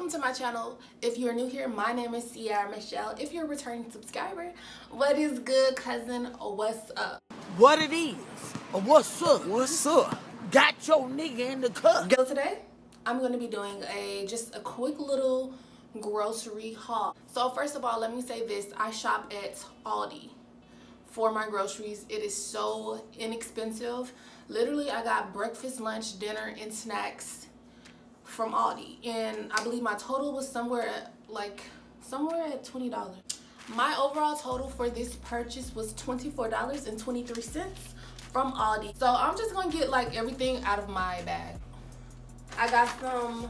Welcome to my channel. If you're new here, my name is Ciera Michelle. If you're a returning subscriber, what is good, cousin? What's up? What it is? What's up? What's up? Got your nigga in the cup. So today, I'm going to be doing just a quick little grocery haul. So first of all, let me say this. I shop at Aldi for my groceries. It is so inexpensive. Literally, I got breakfast, lunch, dinner, and snacks from Aldi, and I believe my total was somewhere at $20. My overall total for this purchase was $24.23 from Aldi. So I'm just gonna get like everything out of my bag. I got some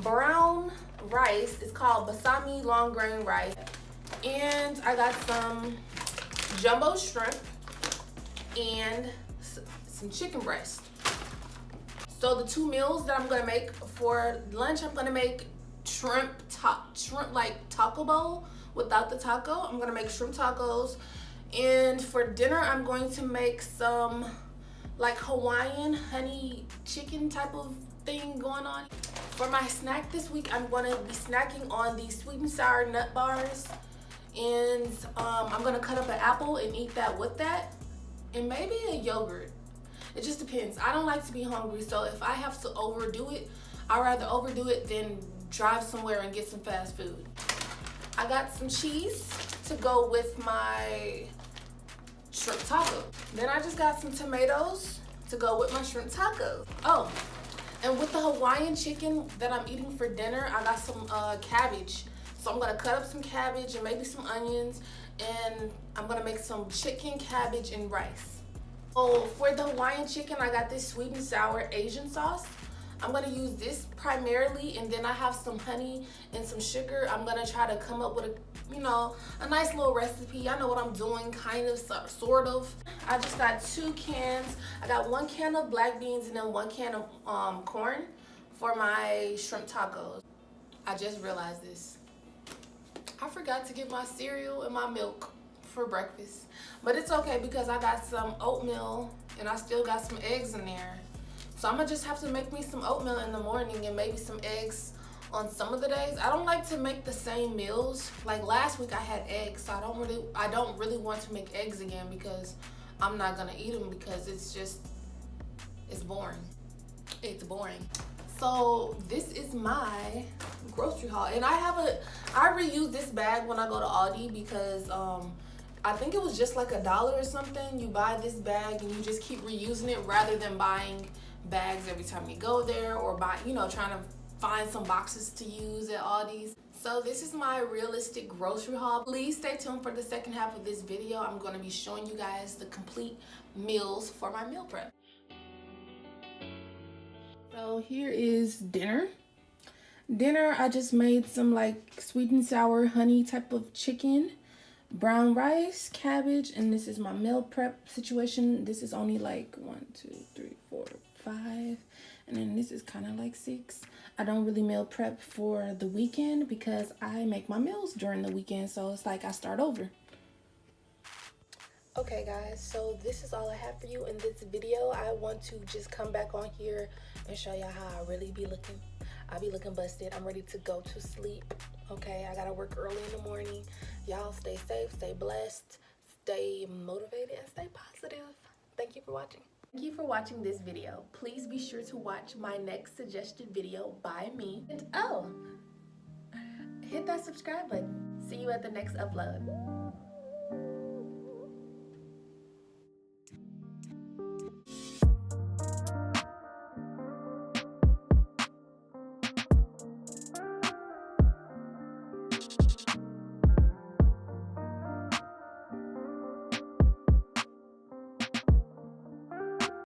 brown rice. It's called basmati long grain rice, and I got some jumbo shrimp and some chicken breast. So the two meals that I'm gonna make for lunch, I'm gonna make shrimp like taco bowl without the taco. I'm gonna make shrimp tacos. And for dinner, I'm going to make some like Hawaiian honey chicken type of thing going on. For my snack this week, I'm gonna be snacking on these sweet and sour nut bars. And I'm gonna cut up an apple and eat that with that. And maybe a yogurt. It just depends. I don't like to be hungry, so if I have to overdo it, I'd rather overdo it than drive somewhere and get some fast food. I got some cheese to go with my shrimp taco. Then I just got some tomatoes to go with my shrimp tacos. Oh, and with the Hawaiian chicken that I'm eating for dinner, I got some cabbage. So I'm gonna cut up some cabbage and maybe some onions, and I'm gonna make some chicken, cabbage, and rice. Oh, for the Hawaiian chicken, I got this sweet and sour Asian sauce. I'm gonna use this primarily, and then I have some honey and some sugar. I'm gonna try to come up with a nice little recipe. I know what I'm doing, kind of, sort of. I just got 2 cans. I got 1 can of black beans and then 1 can of corn for my shrimp tacos. I just realized this. I forgot to get my cereal and my milk for breakfast, but it's okay because I got some oatmeal and I still got some eggs in there. So I'm gonna just have to make me some oatmeal in the morning and maybe some eggs on some of the days. I don't like to make the same meals. Like last week I had eggs, so I don't really want to make eggs again because I'm not gonna eat them because it's boring. It's boring. So this is my grocery haul, and I reuse this bag when I go to Aldi because I think it was just like $1 or something. You buy this bag and you just keep reusing it rather than buying bags every time you go there or trying to find some boxes to use at Aldi's. So this is my realistic grocery haul. Please stay tuned for the second half of this video. I'm going to be showing you guys the complete meals for my meal prep. So here is dinner. Dinner, I just made some like sweet and sour honey type of chicken, brown rice, cabbage, and this is my meal prep situation. This is only like 1, 2, 3, 4, 5, and then this is kind of like 6. I don't really meal prep for the weekend because I make my meals during the weekend, so it's like I start over. Okay guys, so this is all I have for you in this video. I want to just come back on here and show y'all how I really be looking. I be looking busted. I'm ready to go to sleep. Okay, I gotta work early in the morning. Y'all stay safe, stay blessed, stay motivated, and stay positive. Thank you for watching. Thank you for watching this video. Please be sure to watch my next suggested video by me. And hit that subscribe button. See you at the next upload.